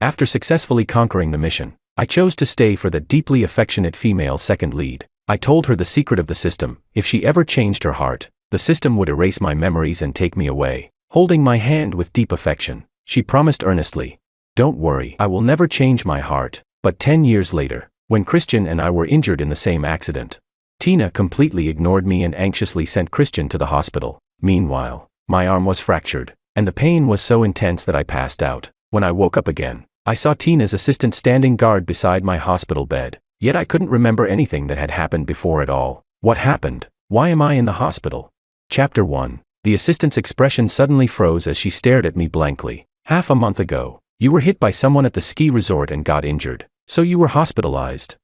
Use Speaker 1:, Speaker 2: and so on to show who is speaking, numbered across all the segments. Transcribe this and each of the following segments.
Speaker 1: After successfully conquering the mission, I chose to stay for the deeply affectionate female second lead. I told her the secret of the system: if she ever changed her heart, the system would erase my memories and take me away. Holding my hand with deep affection, she promised earnestly, "Don't worry, I will never change my heart." But 10 years later, when Christian and I were injured in the same accident, Tina completely ignored me and anxiously sent Christian to the hospital. Meanwhile, my arm was fractured, and the pain was so intense that I passed out. When I woke up again, I saw Tina's assistant standing guard beside my hospital bed. Yet I couldn't remember anything that had happened before at all. What happened? Why am I in the hospital? Chapter 1. The assistant's expression suddenly froze as she stared at me blankly. "Half a month ago, you were hit by someone at the ski resort and got injured, so you were hospitalized.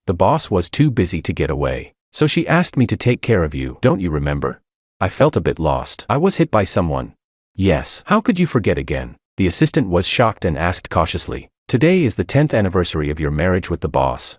Speaker 1: The boss was too busy to get away, so she asked me to take care of you. Don't you remember?" I felt a bit lost. I was hit by someone. Yes. How could you forget again? The assistant was shocked and asked cautiously, "Today is the 10th anniversary of your marriage with the boss.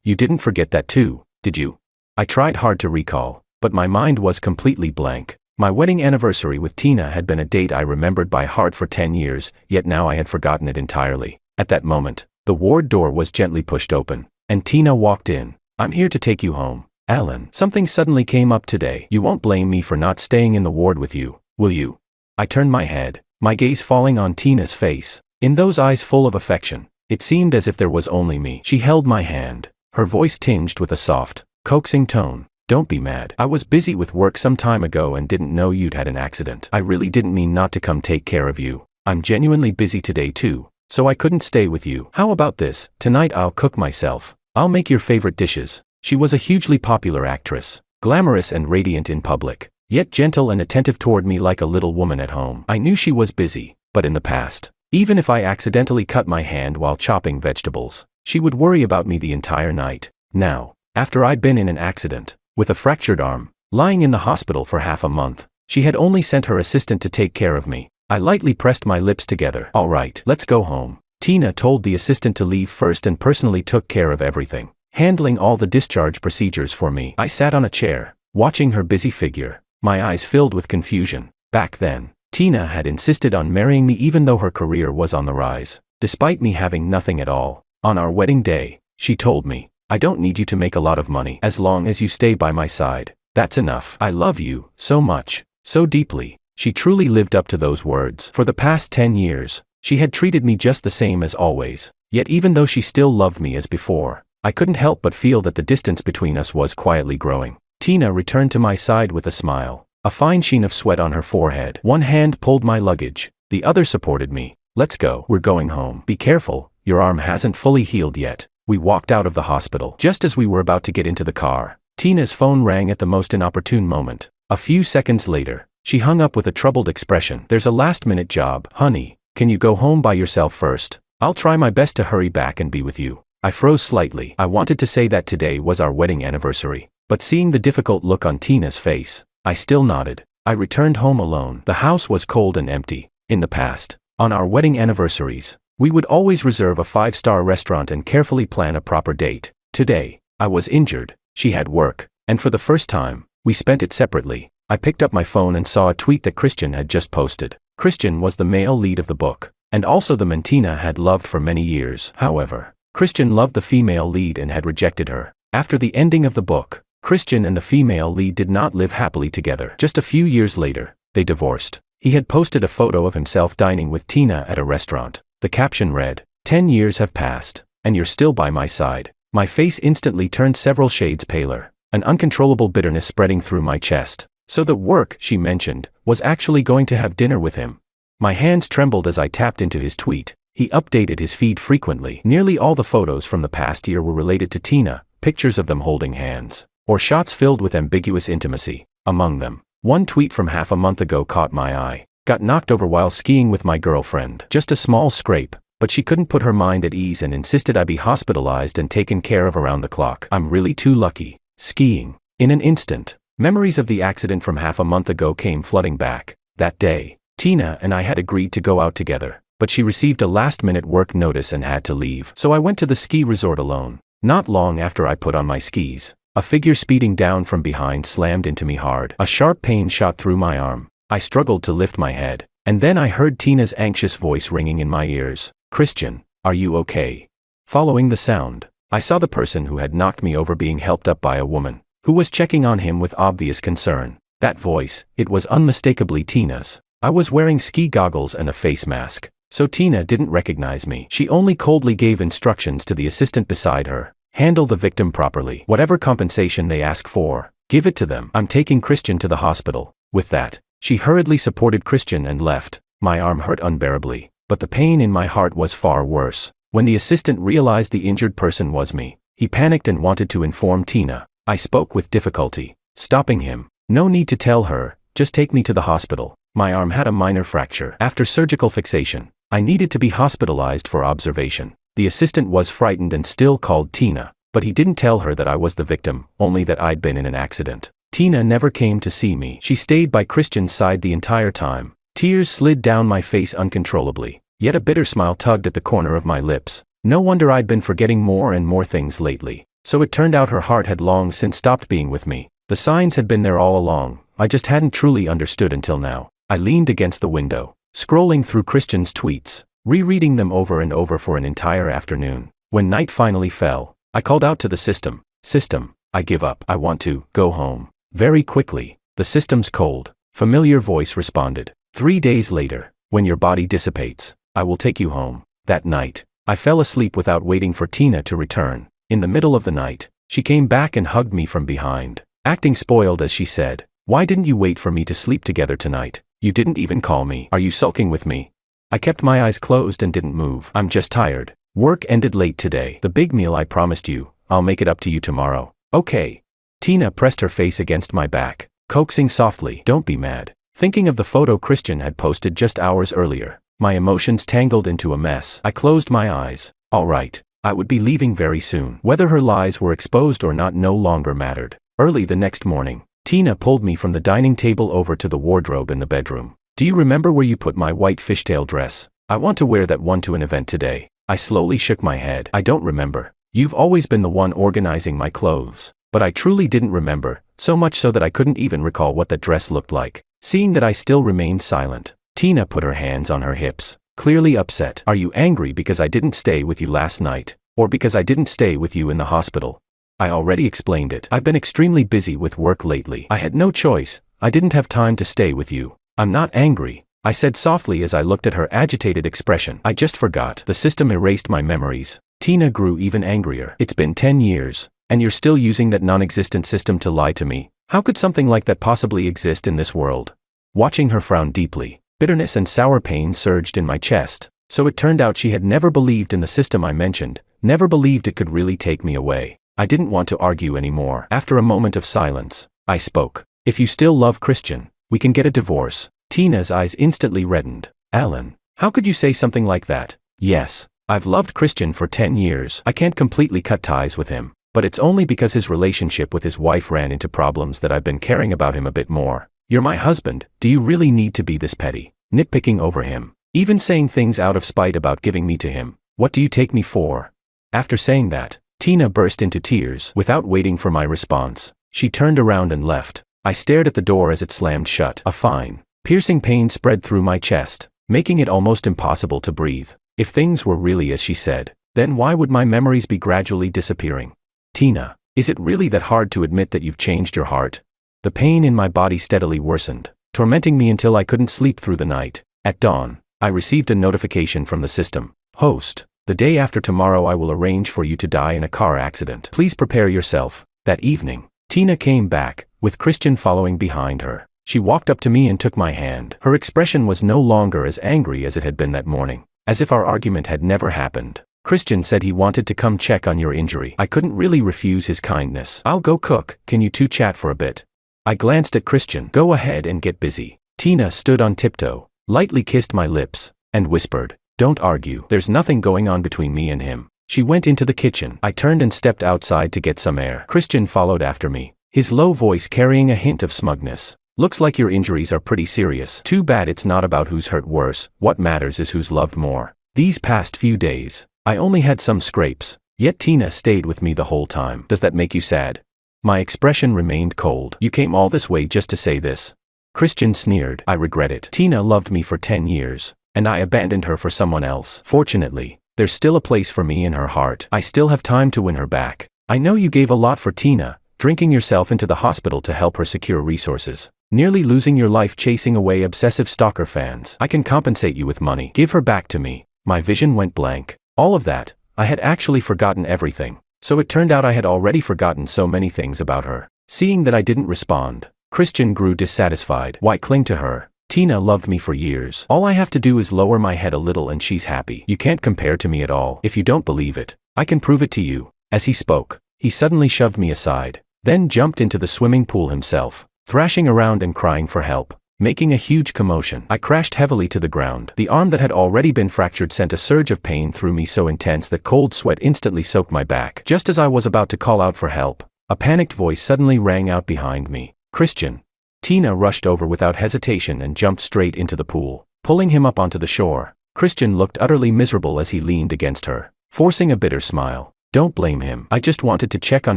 Speaker 1: You didn't forget that too, did you?" I tried hard to recall, but my mind was completely blank. My wedding anniversary with Tina had been a date I remembered by heart for 10 years, yet now I had forgotten it entirely. At that moment, the ward door was gently pushed open, and Tina walked in. "I'm here to take you home, Alan. Something suddenly came up today. You won't blame me for not staying in the ward with you, will you?" I turned my head, my gaze falling on Tina's face. In those eyes full of affection, it seemed as if there was only me. She held my hand, her voice tinged with a soft, coaxing tone. "Don't be mad. I was busy with work some time ago and didn't know you'd had an accident. I really didn't mean not to come take care of you. I'm genuinely busy today too, so I couldn't stay with you. How about this? Tonight I'll cook myself. I'll make your favorite dishes." She was a hugely popular actress, glamorous and radiant in public, yet gentle and attentive toward me like a little woman at home. I knew she was busy, but in the past, even if I accidentally cut my hand while chopping vegetables, she would worry about me the entire night. Now, after I'd been in an accident, with a fractured arm, lying in the hospital for half a month, she had only sent her assistant to take care of me. I lightly pressed my lips together. "All right, let's go home." Tina told the assistant to leave first and personally took care of everything, handling all the discharge procedures for me. I sat on a chair, watching her busy figure, my eyes filled with confusion. Back then, Tina had insisted on marrying me even though her career was on the rise, despite me having nothing at all. On our wedding day, she told me, "I don't need you to make a lot of money as long as you stay by my side. That's enough. I love you so much, so deeply." She truly lived up to those words. For the past 10 years, she had treated me just the same as always. Yet even though she still loved me as before, I couldn't help but feel that the distance between us was quietly growing. Tina returned to my side with a smile, a fine sheen of sweat on her forehead. One hand pulled my luggage, the other supported me. "Let's go. We're going home. Be careful, your arm hasn't fully healed yet." We walked out of the hospital. Just as we were about to get into the car, Tina's phone rang at the most inopportune moment. A few seconds later, she hung up with a troubled expression. "There's a last-minute job. Honey, can you go home by yourself first? I'll try my best to hurry back and be with you." I froze slightly. I wanted to say that today was our wedding anniversary, but seeing the difficult look on Tina's face, I still nodded. I returned home alone. The house was cold and empty. In the past, on our wedding anniversaries, we would always reserve a 5-star restaurant and carefully plan a proper date. Today, I was injured, she had work, and for the first time, we spent it separately. I picked up my phone and saw a tweet that Christian had just posted. Christian was the male lead of the book, and also the man Tina had loved for many years. However, Christian loved the female lead and had rejected her. After the ending of the book, Christian and the female lead did not live happily together. Just a few years later, they divorced. He had posted a photo of himself dining with Tina at a restaurant. The caption read, "10 years have passed, and you're still by my side." My face instantly turned several shades paler, an uncontrollable bitterness spreading through my chest. So the work, she mentioned, was actually going to have dinner with him. My hands trembled as I tapped into his tweet. He updated his feed frequently. Nearly all the photos from the past year were related to Tina, pictures of them holding hands, or shots filled with ambiguous intimacy. Among them, one tweet from half a month ago caught my eye. "Got knocked over while skiing with my girlfriend. Just a small scrape, but she couldn't put her mind at ease and insisted I be hospitalized and taken care of around the clock. I'm really too lucky." Skiing. In an instant, memories of the accident from half a month ago came flooding back. That day, Tina and I had agreed to go out together, but she received a last-minute work notice and had to leave. So I went to the ski resort alone. Not long after I put on my skis, a figure speeding down from behind slammed into me hard. A sharp pain shot through my arm. I struggled to lift my head, and then I heard Tina's anxious voice ringing in my ears. Christian, are you okay? Following the sound, I saw the person who had knocked me over being helped up by a woman, who was checking on him with obvious concern. That voice, it was unmistakably Tina's. I was wearing ski goggles and a face mask, so Tina didn't recognize me. She only coldly gave instructions to the assistant beside her. Handle the victim properly. Whatever compensation they ask for, give it to them. I'm taking Christian to the hospital. With that, she hurriedly supported Christian and left. My arm hurt unbearably, but the pain in my heart was far worse. When the assistant realized the injured person was me, he panicked and wanted to inform Tina. I spoke with difficulty, stopping him. No need to tell her, just take me to the hospital. My arm had a minor fracture. After surgical fixation, I needed to be hospitalized for observation. The assistant was frightened and still called Tina, but he didn't tell her that I was the victim, only that I'd been in an accident. Tina never came to see me. She stayed by Christian's side the entire time. Tears slid down my face uncontrollably, yet a bitter smile tugged at the corner of my lips. No wonder I'd been forgetting more and more things lately. So it turned out her heart had long since stopped being with me. The signs had been there all along, I just hadn't truly understood until now. I leaned against the window, scrolling through Christian's tweets, rereading them over and over for an entire afternoon. When night finally fell, I called out to the system. System, I give up. I want to go home. Very quickly, the system's cold, familiar voice responded. 3 days later, when your body dissipates, I will take you home. That night, I fell asleep without waiting for Tina to return. In the middle of the night, she came back and hugged me from behind. Acting spoiled as she said, "Why didn't you wait for me to sleep together tonight? You didn't even call me. Are you sulking with me?" I kept my eyes closed and didn't move. I'm just tired. Work ended late today. The big meal I promised you, I'll make it up to you tomorrow. Okay. Tina pressed her face against my back, coaxing softly, "Don't be mad." Thinking of the photo Christian had posted just hours earlier, my emotions tangled into a mess. I closed my eyes. All right, I would be leaving very soon. Whether her lies were exposed or not no longer mattered. Early the next morning, Tina pulled me from the dining table over to the wardrobe in the bedroom. "Do you remember where you put my white fishtail dress? I want to wear that one to an event today." I slowly shook my head. "I don't remember. You've always been the one organizing my clothes." But I truly didn't remember, so much so that I couldn't even recall what that dress looked like. Seeing that I still remained silent, Tina put her hands on her hips, clearly upset. "Are you angry because I didn't stay with you last night, or because I didn't stay with you in the hospital?" I already explained it. I've been extremely busy with work lately. I had no choice. I didn't have time to stay with you. "I'm not angry," I said softly as I looked at her agitated expression. "I just forgot. The system erased my memories." Tina grew even angrier. "It's been 10 years, and you're still using that non-existent system to lie to me. How could something like that possibly exist in this world?" Watching her frown deeply, bitterness and sour pain surged in my chest. So it turned out she had never believed in the system I mentioned, never believed it could really take me away. I didn't want to argue anymore. After a moment of silence, I spoke. "If you still love Christian, we can get a divorce." Tina's eyes instantly reddened. "Alan, how could you say something like that?" "Yes, I've loved Christian for 10 years. I can't completely cut ties with him, but it's only because his relationship with his wife ran into problems that I've been caring about him a bit more. You're my husband. Do you really need to be this petty? Nitpicking over him, even saying things out of spite about giving me to him. What do you take me for?" After saying that, Tina burst into tears. Without waiting for my response, she turned around and left. I stared at the door as it slammed shut. A fine, piercing pain spread through my chest, making it almost impossible to breathe. If things were really as she said, then why would my memories be gradually disappearing? "Tina, is it really that hard to admit that you've changed your heart?" The pain in my body steadily worsened, tormenting me until I couldn't sleep through the night. At dawn, I received a notification from the system. "Host, the day after tomorrow I will arrange for you to die in a car accident. Please prepare yourself." That evening, Tina came back, with Christian following behind her. She walked up to me and took my hand. Her expression was no longer as angry as it had been that morning, as if our argument had never happened. "Christian said he wanted to come check on your injury. I couldn't really refuse his kindness. I'll go cook. Can you two chat for a bit?" I glanced at Christian. "Go ahead and get busy." Tina stood on tiptoe, lightly kissed my lips, and whispered, "Don't argue. There's nothing going on between me and him." She went into the kitchen. I turned and stepped outside to get some air. Christian followed after me, his low voice carrying a hint of smugness. "Looks like your injuries are pretty serious. Too bad it's not about who's hurt worse. What matters is who's loved more." These past few days, I only had some scrapes, yet Tina stayed with me the whole time. "Does that make you sad?" My expression remained cold. "You came all this way just to say this?" Christian sneered. "I regret it. Tina loved me for 10 years. and I abandoned her for someone else. Fortunately, there's still a place for me in her heart. I still have time to win her back. I know you gave a lot for Tina, drinking yourself into the hospital to help her secure resources, nearly losing your life chasing away obsessive stalker fans. I can compensate you with money. Give her back to me. My vision went blank. All of that, I had actually forgotten everything. So it turned out I had already forgotten so many things about her. Seeing that I didn't respond, Christian grew dissatisfied. Why cling to her? Tina loved me for years. All I have to do is lower my head a little and she's happy. You can't compare to me at all. If you don't believe it, I can prove it to you. As he spoke, he suddenly shoved me aside, then jumped into the swimming pool himself, thrashing around and crying for help, making a huge commotion. I crashed heavily to the ground. The arm that had already been fractured sent a surge of pain through me so intense that cold sweat instantly soaked my back. Just as I was about to call out for help, a panicked voice suddenly rang out behind me. Christian. Tina rushed over without hesitation and jumped straight into the pool, pulling him up onto the shore. Christian looked utterly miserable as he leaned against her, forcing a bitter smile. Don't blame him. I just wanted to check on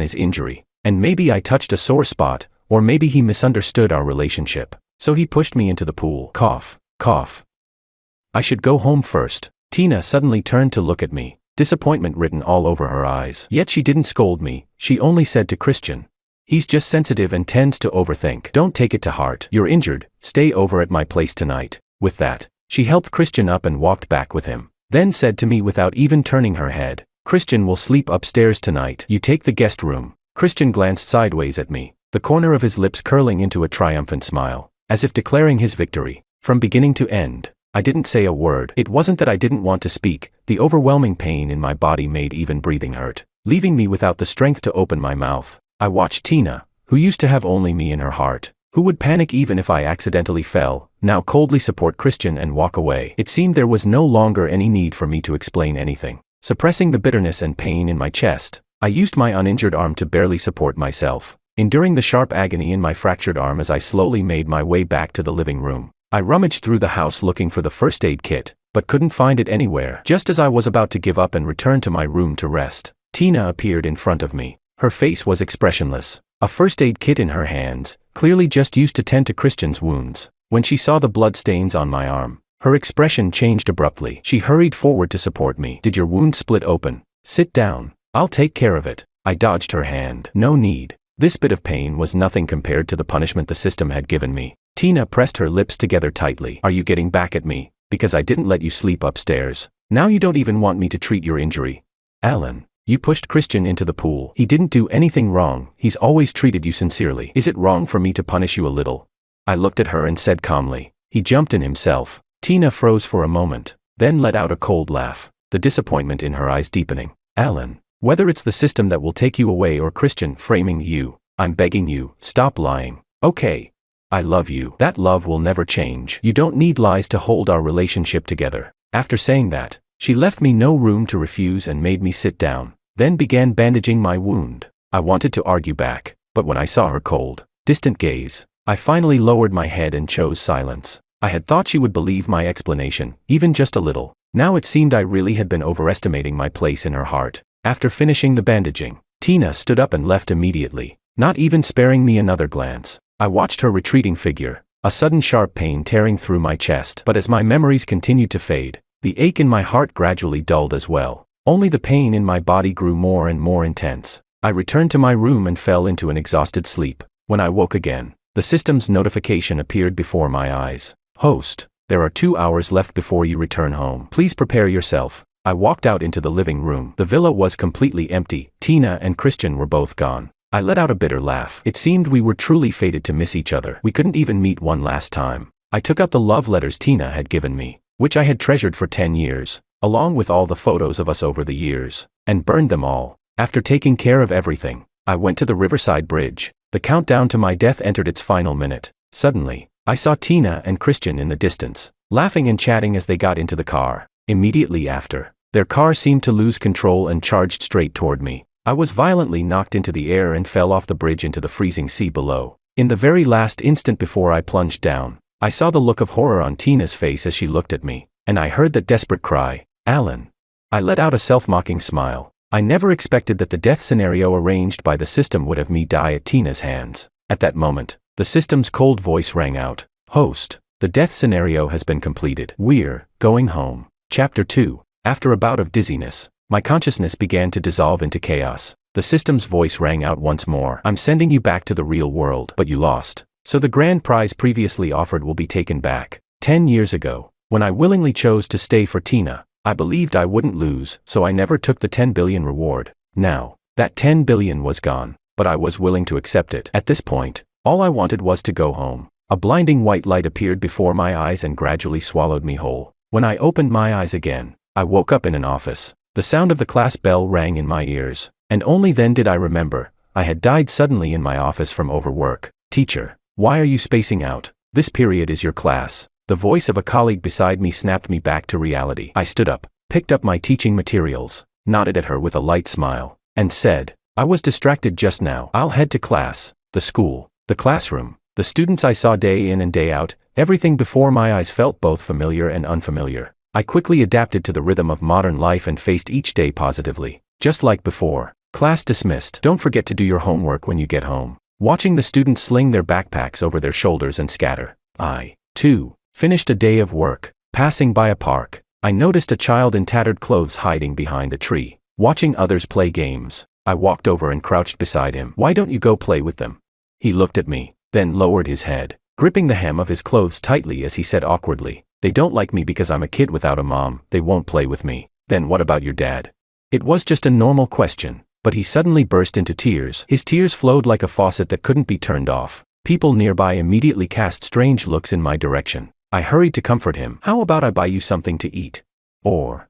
Speaker 1: his injury, and maybe I touched a sore spot, or maybe he misunderstood our relationship. So he pushed me into the pool. Cough, cough. I should go home first. Tina suddenly turned to look at me, disappointment written all over her eyes. Yet she didn't scold me, she only said to Christian, he's just sensitive and tends to overthink. Don't take it to heart. You're injured, stay over at my place tonight. With that, she helped Christian up and walked back with him, then said to me without even turning her head, Christian will sleep upstairs tonight. You take the guest room. Christian glanced sideways at me, the corner of his lips curling into a triumphant smile, as if declaring his victory. From beginning to end, I didn't say a word. It wasn't that I didn't want to speak, the overwhelming pain in my body made even breathing hurt, leaving me without the strength to open my mouth. I watched Tina, who used to have only me in her heart, who would panic even if I accidentally fell, now coldly support Christian and walk away. It seemed there was no longer any need for me to explain anything. Suppressing the bitterness and pain in my chest, I used my uninjured arm to barely support myself, enduring the sharp agony in my fractured arm as I slowly made my way back to the living room. I rummaged through the house looking for the first aid kit, but couldn't find it anywhere. Just as I was about to give up and return to my room to rest, Tina appeared in front of me. Her face was expressionless, a first aid kit in her hands, clearly just used to tend to Christian's wounds. When she saw the blood stains on my arm, her expression changed abruptly. She hurried forward to support me. Did your wound split open? Sit down. I'll take care of it. I dodged her hand. No need. This bit of pain was nothing compared to the punishment the system had given me. Tina pressed her lips together tightly. Are you getting back at me? Because I didn't let you sleep upstairs. Now you don't even want me to treat your injury. Alan. You pushed Christian into the pool. He didn't do anything wrong. He's always treated you sincerely. Is it wrong for me to punish you a little? I looked at her and said calmly. He jumped in himself. Tina froze for a moment, then let out a cold laugh, the disappointment in her eyes deepening. Alan, whether it's the system that will take you away or Christian framing you, I'm begging you, stop lying. Okay. I love you. That love will never change. You don't need lies to hold our relationship together. After saying that, she left me no room to refuse and made me sit down, then began bandaging my wound. I wanted to argue back, but when I saw her cold, distant gaze, I finally lowered my head and chose silence. I had thought she would believe my explanation, even just a little. Now it seemed I really had been overestimating my place in her heart. After finishing the bandaging, Tina stood up and left immediately, not even sparing me another glance. I watched her retreating figure, a sudden sharp pain tearing through my chest. But as my memories continued to fade, the ache in my heart gradually dulled as well. Only the pain in my body grew more and more intense. I returned to my room and fell into an exhausted sleep. When I woke again, the system's notification appeared before my eyes. Host, there are 2 hours left before you return home. Please prepare yourself. I walked out into the living room. The villa was completely empty. Tina and Christian were both gone. I let out a bitter laugh. It seemed we were truly fated to miss each other. We couldn't even meet one last time. I took out the love letters Tina had given me, which I had treasured for 10 years, along with all the photos of us over the years, and burned them all. After taking care of everything, I went to the Riverside Bridge. The countdown to my death entered its final minute. Suddenly, I saw Tina and Christian in the distance, laughing and chatting as they got into the car. Immediately after, their car seemed to lose control and charged straight toward me. I was violently knocked into the air and fell off the bridge into the freezing sea below. In the very last instant before I plunged down, I saw the look of horror on Tina's face as she looked at me, and I heard that desperate cry, Alan. I let out a self-mocking smile. I never expected that the death scenario arranged by the system would have me die at Tina's hands. At that moment, the system's cold voice rang out. Host, The death scenario has been completed. We're going home. Chapter 2. After a bout of dizziness, my consciousness began to dissolve into chaos. The system's voice rang out once more. I'm sending you back to the real world, but you lost. So the grand prize previously offered will be taken back. 10 years ago, when I willingly chose to stay for Tina, I believed I wouldn't lose, so I never took the 10 billion reward. Now, that 10 billion was gone, but I was willing to accept it. At this point, all I wanted was to go home. A blinding white light appeared before my eyes and gradually swallowed me whole. When I opened my eyes again, I woke up in an office. The sound of the class bell rang in my ears, and only then did I remember I had died suddenly in my office from overwork. Teacher, why are you spacing out? This period is your class. The voice of a colleague beside me snapped me back to reality. I stood up, picked up my teaching materials, nodded at her with a light smile, and said, I was distracted just now. I'll head to class, the school, the classroom, the students I saw day in and day out. Everything before my eyes felt both familiar and unfamiliar. I quickly adapted to the rhythm of modern life and faced each day positively. Just like before. Class dismissed. Don't forget to do your homework when you get home. Watching the students sling their backpacks over their shoulders and scatter, I, too, finished a day of work. Passing by a park, I noticed a child in tattered clothes hiding behind a tree, watching others play games. I walked over and crouched beside him. Why don't you go play with them? He looked at me, then lowered his head, gripping the hem of his clothes tightly as he said awkwardly, they don't like me because I'm a kid without a mom. They won't play with me. Then what about your dad? It was just a normal question, but he suddenly burst into tears. His tears flowed like a faucet that couldn't be turned off. People nearby immediately cast strange looks in my direction. I hurried to comfort him. How about I buy you something to eat? Or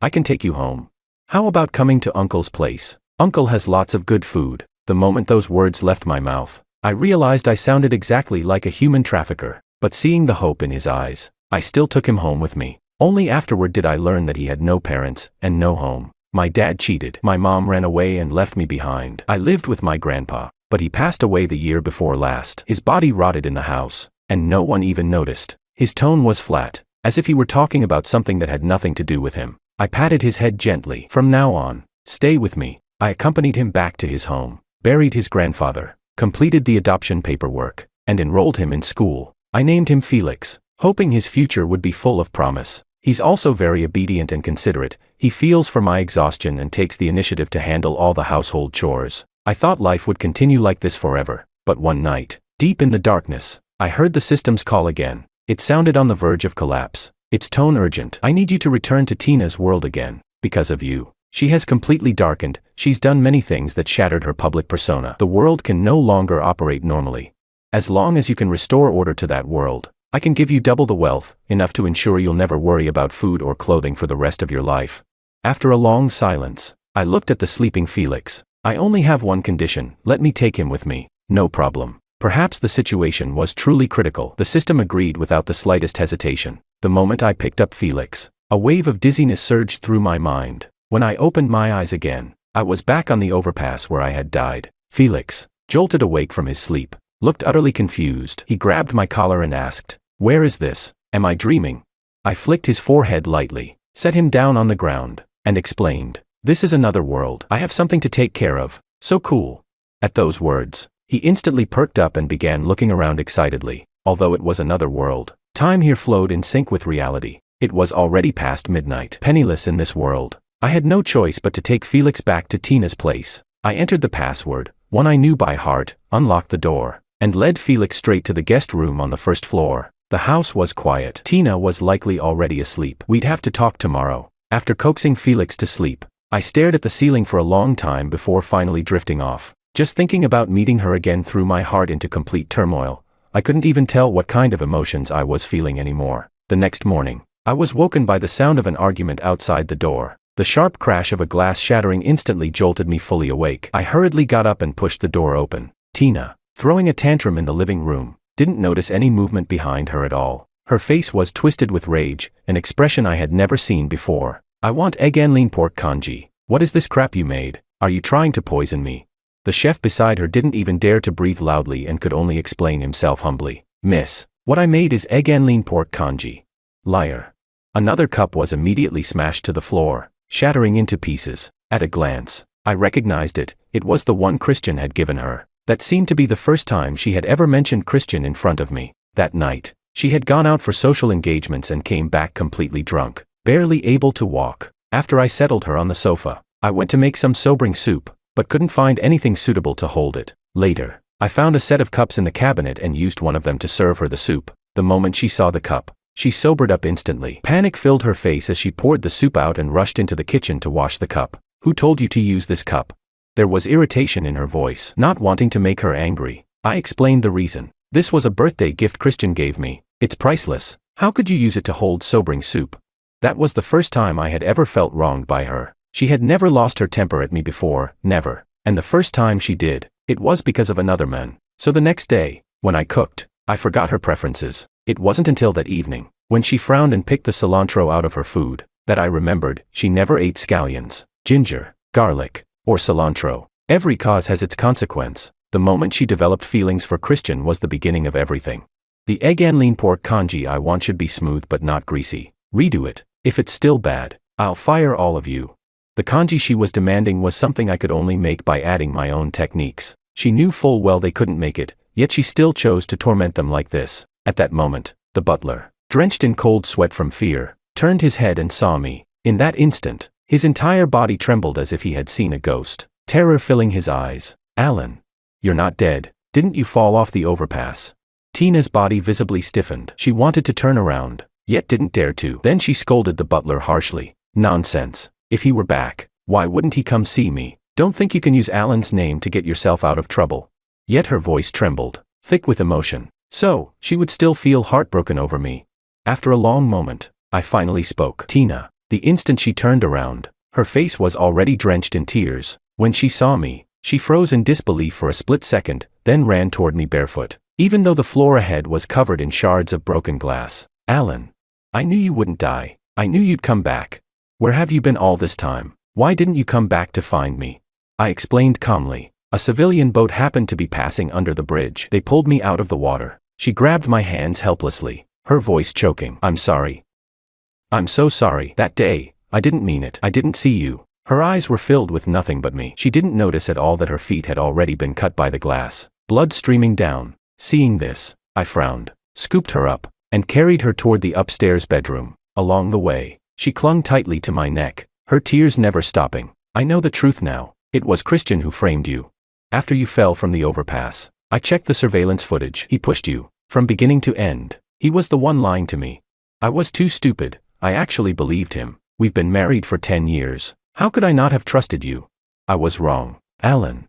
Speaker 1: I can take you home. How about coming to Uncle's place? Uncle has lots of good food. The moment those words left my mouth, I realized I sounded exactly like a human trafficker, but seeing the hope in his eyes, I still took him home with me. Only afterward did I learn that he had no parents and no home. My dad cheated. My mom ran away and left me behind. I lived with my grandpa, but he passed away the year before last. His body rotted in the house, and no one even noticed. His tone was flat, as if he were talking about something that had nothing to do with him. I patted his head gently. From now on, stay with me. I accompanied him back to his home, buried his grandfather, completed the adoption paperwork, and enrolled him in school. I named him Felix, hoping his future would be full of promise. He's also very obedient and considerate. He feels for my exhaustion and takes the initiative to handle all the household chores. I thought life would continue like this forever, but one night, deep in the darkness, I heard the system's call again. It sounded on the verge of collapse, its tone urgent. I need you to return to Tina's world again, because of you. She has completely darkened. She's done many things that shattered her public persona. The world can no longer operate normally. As long as you can restore order to that world, I can give you double the wealth, enough to ensure you'll never worry about food or clothing for the rest of your life. After a long silence, I looked at the sleeping Felix. I only have one condition. Let me take him with me. No problem. Perhaps the situation was truly critical. The system agreed without the slightest hesitation. The moment I picked up Felix, a wave of dizziness surged through my mind. When I opened my eyes again, I was back on the overpass where I had died. Felix, jolted awake from his sleep, looked utterly confused. He grabbed my collar and asked, "Where is this? Am I dreaming?" I flicked his forehead lightly, set him down on the ground, and explained, "This is another world. I have something to take care of. So cool." At those words, he instantly perked up and began looking around excitedly. Although it was another world, time here flowed in sync with reality. It was already past midnight. Penniless in this world, I had no choice but to take Felix back to Tina's place. I entered the password, one I knew by heart, unlocked the door, and led Felix straight to the guest room on the first floor. The house was quiet. Tina was likely already asleep. We'd have to talk tomorrow. After coaxing Felix to sleep, I stared at the ceiling for a long time before finally drifting off. Just thinking about meeting her again threw my heart into complete turmoil. I couldn't even tell what kind of emotions I was feeling anymore. The next morning, I was woken by the sound of an argument outside the door. The sharp crash of a glass shattering instantly jolted me fully awake. I hurriedly got up and pushed the door open. Tina, throwing a tantrum in the living room, didn't notice any movement behind her at all. Her face was twisted with rage, an expression I had never seen before. "I want egg and lean pork congee. What is this crap you made? Are you trying to poison me?" The chef beside her didn't even dare to breathe loudly and could only explain himself humbly. "Miss, what I made is egg and lean pork congee." Liar. Another cup was immediately smashed to the floor, shattering into pieces. At a glance, I recognized it. It was the one Christian had given her. That seemed to be the first time she had ever mentioned Christian in front of me. That night, She had gone out for social engagements and came back completely drunk, barely able to walk. After I settled her on the sofa, I went to make some sobering soup, but couldn't find anything suitable to hold it. Later, I found a set of cups in the cabinet and used one of them to serve her the soup. The moment she saw the cup, she sobered up instantly. Panic filled her face as she poured the soup out and rushed into the kitchen to wash the cup. "Who told you to use this cup?" There was irritation in her voice. Not wanting to make her angry, I explained the reason. "This was a birthday gift Christian gave me. It's priceless. How could you use it to hold sobering soup?" That was the first time I had ever felt wronged by her. She had never lost her temper at me before, never. And the first time she did, it was because of another man. So the next day, when I cooked, I forgot her preferences. It wasn't until that evening, when she frowned and picked the cilantro out of her food, that I remembered she never ate scallions, ginger, garlic, or cilantro. Every cause has its consequence. The moment she developed feelings for Christian was the beginning of everything. "The egg and lean pork congee I want should be smooth but not greasy. Redo it. If it's still bad, I'll fire all of you." The congee she was demanding was something I could only make by adding my own techniques. She knew full well they couldn't make it, yet she still chose to torment them like this. At that moment, the butler, drenched in cold sweat from fear, turned his head and saw me. In that instant, his entire body trembled as if he had seen a ghost, terror filling his eyes. "Alan, you're not dead. Didn't you fall off the overpass?" Tina's body visibly stiffened. She wanted to turn around, yet didn't dare to. Then she scolded the butler harshly. "Nonsense. If he were back, why wouldn't he come see me? Don't think you can use Alan's name to get yourself out of trouble." Yet her voice trembled, thick with emotion. So, she would still feel heartbroken over me. After a long moment, I finally spoke. "Tina." The instant she turned around, her face was already drenched in tears. When she saw me, she froze in disbelief for a split second, then ran toward me barefoot, even though the floor ahead was covered in shards of broken glass. "Alan, I knew you wouldn't die. I knew you'd come back. Where have you been all this time? Why didn't you come back to find me?" I explained calmly. "A civilian boat happened to be passing under the bridge. They pulled me out of the water." She grabbed my hands helplessly, her voice choking. "I'm sorry. I'm so sorry. That day, I didn't mean it. I didn't see you." Her eyes were filled with nothing but me. She didn't notice at all that her feet had already been cut by the glass, blood streaming down. Seeing this, I frowned, scooped her up, and carried her toward the upstairs bedroom. Along the way, she clung tightly to my neck, her tears never stopping. "I know the truth now. It was Christian who framed you. After you fell from the overpass, I checked the surveillance footage. He pushed you, from beginning to end. He was the one lying to me. I was too stupid. I actually believed him. We've been married for 10 years. How could I not have trusted you? I was wrong. Alan.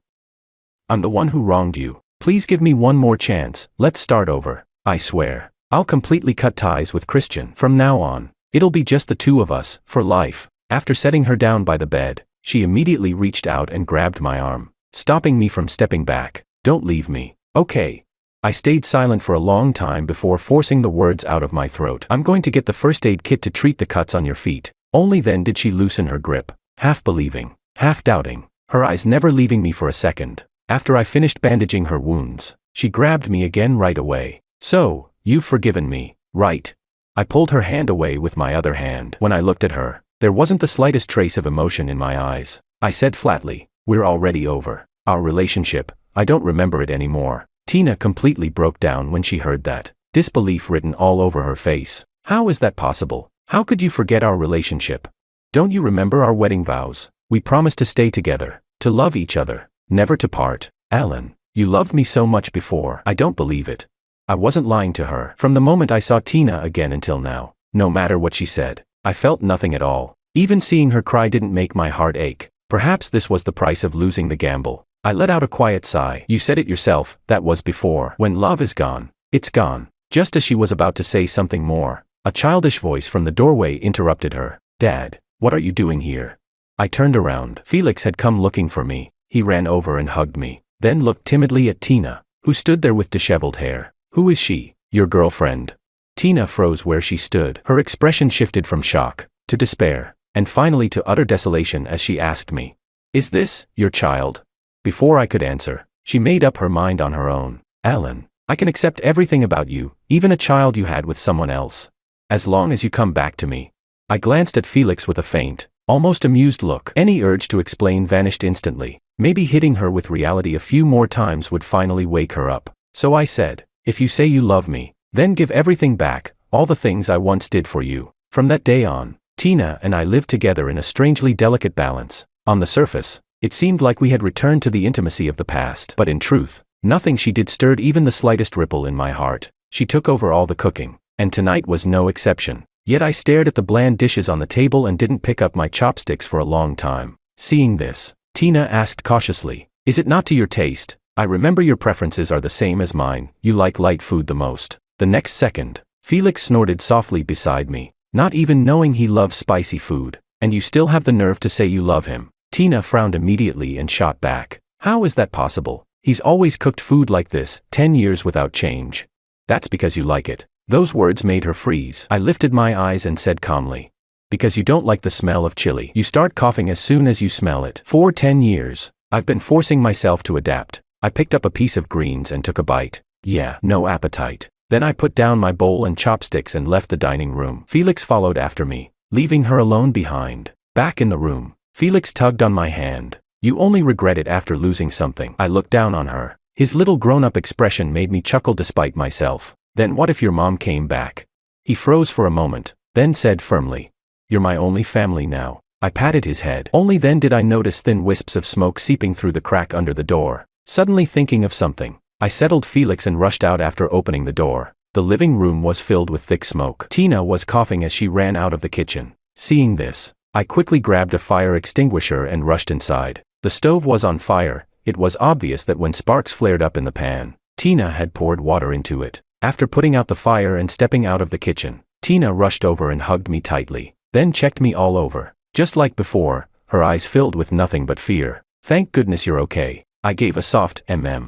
Speaker 1: I'm the one who wronged you. Please give me one more chance. Let's start over. I swear. I'll completely cut ties with Christian. From now on, it'll be just the two of us, for life." After setting her down by the bed, she immediately reached out and grabbed my arm, stopping me from stepping back. "Don't leave me, okay?" I stayed silent for a long time before forcing the words out of my throat. "I'm going to get the first aid kit to treat the cuts on your feet." Only then did she loosen her grip, half believing, half doubting, her eyes never leaving me for a second. After I finished bandaging her wounds, she grabbed me again right away. "So, you've forgiven me, right?" I pulled her hand away with my other hand. When I looked at her, there wasn't the slightest trace of emotion in my eyes. I said flatly, "We're already over. Our relationship, I don't remember it anymore." Tina completely broke down when she heard that, disbelief written all over her face. "How is that possible? How could you forget our relationship? Don't you remember our wedding vows? We promised to stay together, to love each other, never to part. Alan, you loved me so much before." I don't believe it. I wasn't lying to her. From the moment I saw Tina again until now, no matter what she said, I felt nothing at all. Even seeing her cry didn't make my heart ache. Perhaps this was the price of losing the gamble. I let out a quiet sigh. "You said it yourself, that was before. When love is gone, it's gone." Just as she was about to say something more, a childish voice from the doorway interrupted her. "Dad, what are you doing here?" I turned around. Felix had come looking for me. He ran over and hugged me, then looked timidly at Tina, who stood there with disheveled hair. "Who is she? Your girlfriend?" Tina froze where she stood. Her expression shifted from shock to despair, and finally to utter desolation as she asked me, "Is this your child?" Before I could answer, she made up her mind on her own. "Alan, I can accept everything about you, even a child you had with someone else, as long as you come back to me." I glanced at Felix with a faint, almost amused look. Any urge to explain vanished instantly. Maybe hitting her with reality a few more times would finally wake her up. So I said, "If you say you love me, Then give everything back, all the things I once did for you. From that day on, Tina and I lived together in a strangely delicate balance. On the surface, it seemed like we had returned to the intimacy of the past. But in truth, nothing she did stirred even the slightest ripple in my heart. She took over all the cooking, and tonight was no exception. Yet I stared at the bland dishes on the table and didn't pick up my chopsticks for a long time. Seeing this, Tina asked cautiously, "Is it not to your taste? I remember your preferences are the same as mine, you like light food the most." The next second, Felix snorted softly beside me, not even knowing he loves spicy food. "And you still have the nerve to say you love him?" Tina frowned immediately and shot back. "How is that possible? He's always cooked food like this, 10 years without change." "That's because you like it." Those words made her freeze. I lifted my eyes and said calmly, "Because you don't like the smell of chili. You start coughing as soon as you smell it. For 10 years, I've been forcing myself to adapt." I picked up a piece of greens and took a bite. Yeah, no appetite. Then I put down my bowl and chopsticks and left the dining room. Felix followed after me, leaving her alone behind. Back in the room, Felix tugged on my hand. "You only regret it after losing something." I looked down on her. His little grown-up expression made me chuckle despite myself. "Then what if your mom came back?" He froze for a moment, then said firmly, "You're my only family now." I patted his head. Only then did I notice thin wisps of smoke seeping through the crack under the door. Suddenly thinking of something, I settled Felix and rushed out after opening the door. The living room was filled with thick smoke. Tina was coughing as she ran out of the kitchen. Seeing this, I quickly grabbed a fire extinguisher and rushed inside. The stove was on fire. It was obvious that when sparks flared up in the pan, Tina had poured water into it. After putting out the fire and stepping out of the kitchen, Tina rushed over and hugged me tightly, then checked me all over. Just like before, her eyes filled with nothing but fear. "Thank goodness you're okay." I gave a soft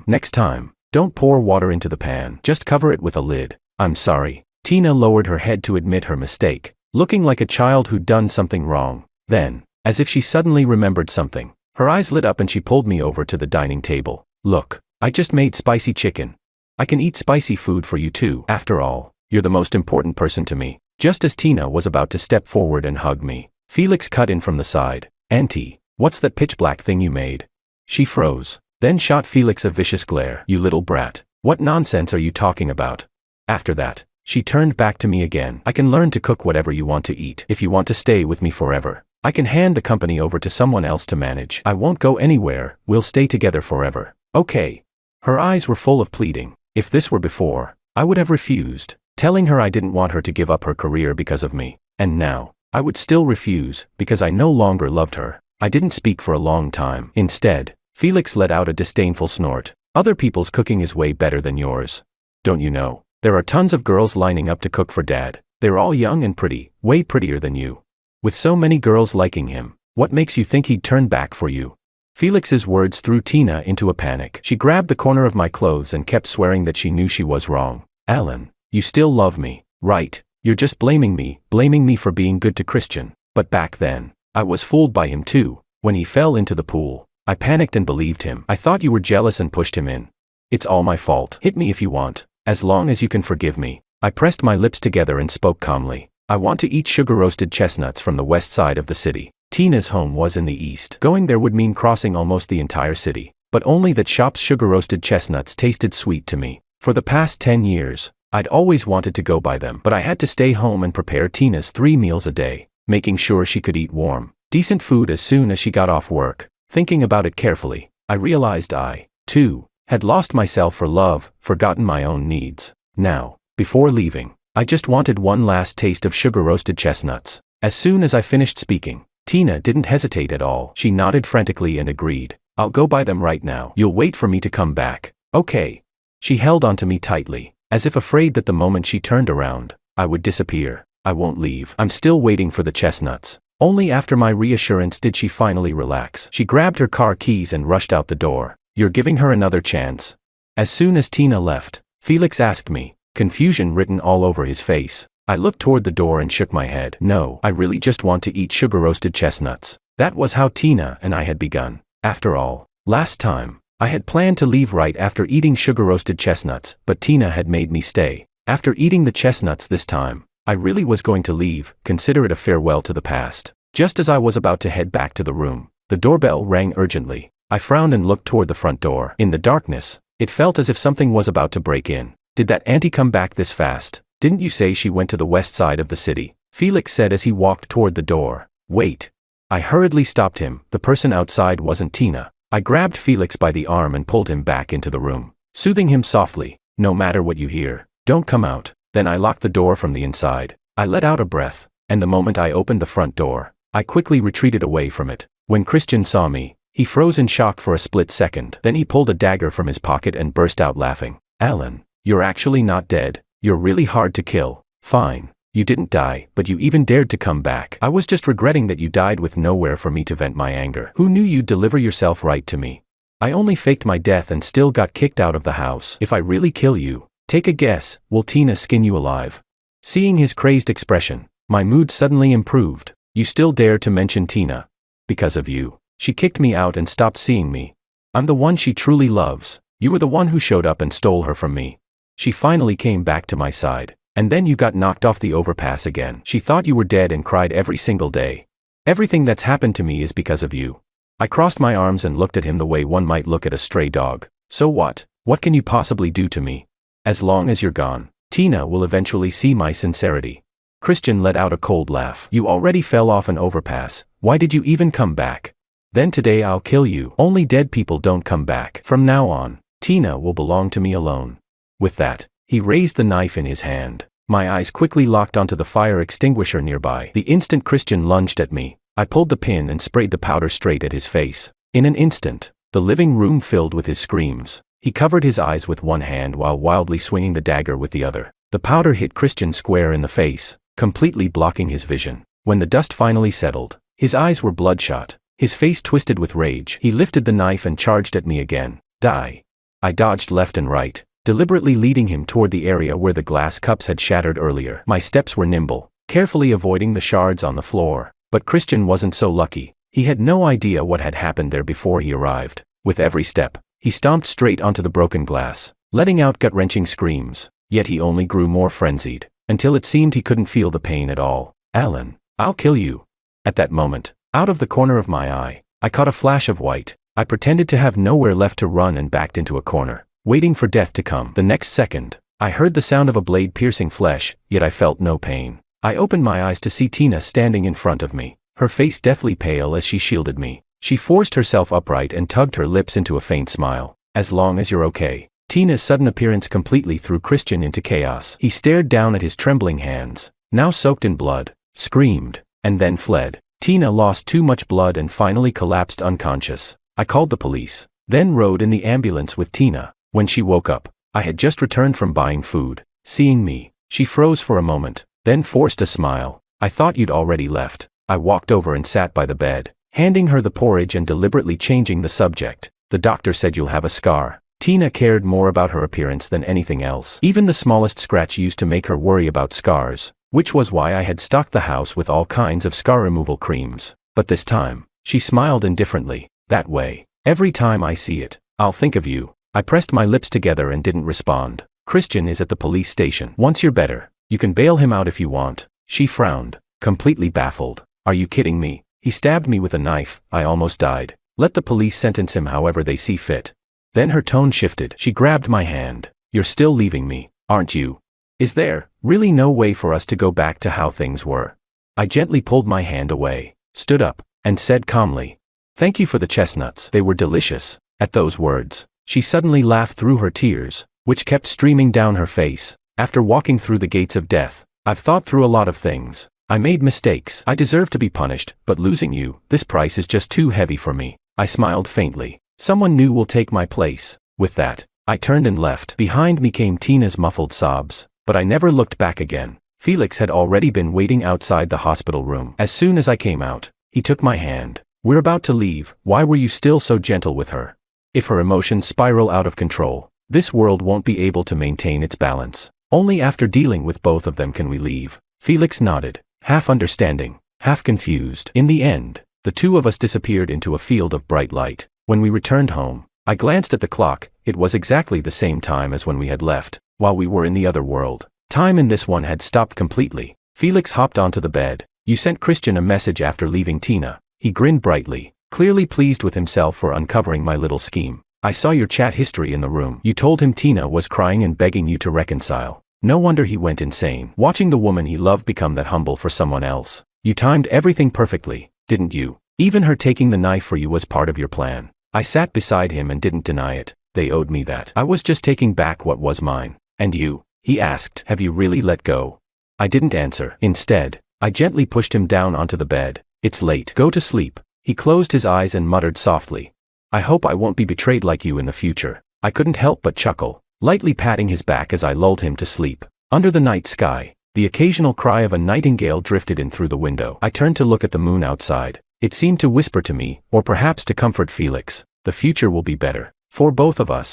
Speaker 1: Next time, don't pour water into the pan. Just cover it with a lid. "I'm sorry." Tina lowered her head to admit her mistake, looking like a child who'd done something wrong. Then, as if she suddenly remembered something, her eyes lit up and she pulled me over to the dining table. "Look, I just made spicy chicken. I can eat spicy food for you too. After all, you're the most important person to me." Just as Tina was about to step forward and hug me, Felix cut in from the side. "Auntie, what's that pitch black thing you made?" She froze, then shot Felix a vicious glare. "You little brat, what nonsense are you talking about?" After that, she turned back to me again. "I can learn to cook whatever you want to eat. If you want to stay with me forever, I can hand the company over to someone else to manage. I won't go anywhere, we'll stay together forever. Okay." Her eyes were full of pleading. If this were before, I would have refused, telling her I didn't want her to give up her career because of me. And now, I would still refuse, because I no longer loved her. I didn't speak for a long time. Instead, Felix let out a disdainful snort. "Other people's cooking is way better than yours. Don't you know? There are tons of girls lining up to cook for Dad. They're all young and pretty, way prettier than you. With so many girls liking him, what makes you think he'd turn back for you?" Felix's words threw Tina into a panic. She grabbed the corner of my clothes and kept swearing that she knew she was wrong. "Alan, you still love me, right? You're just blaming me for being good to Christian." But back then, I was fooled by him too. When he fell into the pool, I panicked and believed him. "I thought you were jealous and pushed him in. It's all my fault. Hit me if you want, as long as you can forgive me." I pressed my lips together and spoke calmly. "I want to eat sugar-roasted chestnuts from the west side of the city." Tina's home was in the east. Going there would mean crossing almost the entire city. But only that shop's sugar-roasted chestnuts tasted sweet to me. For the past 10 years, I'd always wanted to go buy them. But I had to stay home and prepare Tina's 3 meals a day, making sure she could eat warm, decent food as soon as she got off work. Thinking about it carefully, I realized I, too, had lost myself for love, forgotten my own needs. Now, before leaving, I just wanted one last taste of sugar-roasted chestnuts. As soon as I finished speaking, Tina didn't hesitate at all. She nodded frantically and agreed. "I'll go buy them right now. You'll wait for me to come back." "Okay." She held onto me tightly, as if afraid that the moment she turned around, I would disappear. "I won't leave. I'm still waiting for the chestnuts." Only after my reassurance did she finally relax. She grabbed her car keys and rushed out the door. "You're giving her another chance." As soon as Tina left, Felix asked me, confusion written all over his face. I looked toward the door and shook my head. "No, I really just want to eat sugar-roasted chestnuts." That was how Tina and I had begun. After all, last time, I had planned to leave right after eating sugar-roasted chestnuts, but Tina had made me stay. After eating the chestnuts this time, I really was going to leave, consider it a farewell to the past. Just as I was about to head back to the room, the doorbell rang urgently. I frowned and looked toward the front door. In the darkness, it felt as if something was about to break in. Did that auntie come back this fast? Didn't you say she went to the west side of the city? Felix said as he walked toward the door. Wait. I hurriedly stopped him. The person outside wasn't Tina. I grabbed Felix by the arm and pulled him back into the room, soothing him softly. No matter what you hear, don't come out. Then I locked the door from the inside. I let out a breath, and the moment I opened the front door, I quickly retreated away from it. When Christian saw me, he froze in shock for a split second. Then he pulled a dagger from his pocket and burst out laughing. Alan, you're actually not dead. You're really hard to kill. Fine. You didn't die, but you even dared to come back. I was just regretting that you died with nowhere for me to vent my anger. Who knew you'd deliver yourself right to me? I only faked my death and still got kicked out of the house. If I really kill you, take a guess, will Tina skin you alive? Seeing his crazed expression, my mood suddenly improved. You still dare to mention Tina? Because of you, she kicked me out and stopped seeing me. I'm the one she truly loves. You were the one who showed up and stole her from me. She finally came back to my side. And then you got knocked off the overpass again. She thought you were dead and cried every single day. Everything that's happened to me is because of you. I crossed my arms and looked at him the way one might look at a stray dog. So what? What can you possibly do to me? As long as you're gone, Tina will eventually see my sincerity. Christian let out a cold laugh. You already fell off an overpass. Why did you even come back? Then today I'll kill you. Only dead people don't come back. From now on, Tina will belong to me alone. With that, he raised the knife in his hand. My eyes quickly locked onto the fire extinguisher nearby. The instant Christian lunged at me, I pulled the pin and sprayed the powder straight at his face. In an instant, the living room filled with his screams. He covered his eyes with one hand while wildly swinging the dagger with the other. The powder hit Christian square in the face, completely blocking his vision. When the dust finally settled, his eyes were bloodshot, his face twisted with rage. He lifted the knife and charged at me again. Die. I dodged left and right, deliberately leading him toward the area where the glass cups had shattered earlier. My steps were nimble, carefully avoiding the shards on the floor. But Christian wasn't so lucky. He had no idea what had happened there before he arrived. With every step, he stomped straight onto the broken glass, letting out gut-wrenching screams. Yet he only grew more frenzied, until it seemed he couldn't feel the pain at all. Alan, I'll kill you. At that moment, out of the corner of my eye, I caught a flash of white. I pretended to have nowhere left to run and backed into a corner, waiting for death to come. The next second, I heard the sound of a blade piercing flesh, yet I felt no pain. I opened my eyes to see Tina standing in front of me, her face deathly pale as she shielded me. She forced herself upright and tugged her lips into a faint smile. As long as you're okay. Tina's sudden appearance completely threw Christian into chaos. He stared down at his trembling hands, now soaked in blood, screamed, and then fled. Tina lost too much blood and finally collapsed unconscious. I called the police, then rode in the ambulance with Tina. When she woke up, I had just returned from buying food. Seeing me, she froze for a moment, then forced a smile. I thought you'd already left. I walked over and sat by the bed, handing her the porridge and deliberately changing the subject. The doctor said you'll have a scar. Tina cared more about her appearance than anything else. Even the smallest scratch used to make her worry about scars, which was why I had stocked the house with all kinds of scar removal creams. But this time, she smiled indifferently. That way, every time I see it, I'll think of you. I pressed my lips together and didn't respond. Christian is at the police station. Once you're better, you can bail him out if you want. She frowned, completely baffled. Are you kidding me? He stabbed me with a knife. I almost died. Let the police sentence him however they see fit. Then her tone shifted. She grabbed my hand. You're still leaving me, aren't you? Is there really no way for us to go back to how things were? I gently pulled my hand away, stood up, and said calmly, "Thank you for the chestnuts. They were delicious." At those words, she suddenly laughed through her tears, which kept streaming down her face. After walking through the gates of death, I've thought through a lot of things. I made mistakes. I deserve to be punished, but losing you, this price is just too heavy for me. I smiled faintly. Someone new will take my place. With that, I turned and left. Behind me came Tina's muffled sobs, but I never looked back again. Felix had already been waiting outside the hospital room. As soon as I came out, he took my hand. We're about to leave. Why were you still so gentle with her? If her emotions spiral out of control, this world won't be able to maintain its balance. Only after dealing with both of them can we leave. Felix nodded, half understanding, half confused. In the end, the two of us disappeared into a field of bright light. When we returned home, I glanced at the clock. It was exactly the same time as when we had left, while we were in the other world. Time in this one had stopped completely. Felix hopped onto the bed. You sent Christian a message after leaving Tina. He grinned brightly, clearly pleased with himself for uncovering my little scheme. I saw your chat history in the room. You told him Tina was crying and begging you to reconcile. No wonder he went insane, watching the woman he loved become that humble for someone else. You timed everything perfectly, didn't you? Even her taking the knife for you was part of your plan. I sat beside him and didn't deny it. They owed me that. I was just taking back what was mine. And you? He asked. Have you really let go? I didn't answer. Instead, I gently pushed him down onto the bed. It's late. Go to sleep. He closed his eyes and muttered softly. I hope I won't be betrayed like you in the future. I couldn't help but chuckle, lightly patting his back as I lulled him to sleep. Under the night sky, the occasional cry of a nightingale drifted in through the window. I turned to look at the moon outside. It seemed to whisper to me, or perhaps to comfort Felix, the future will be better. For both of us.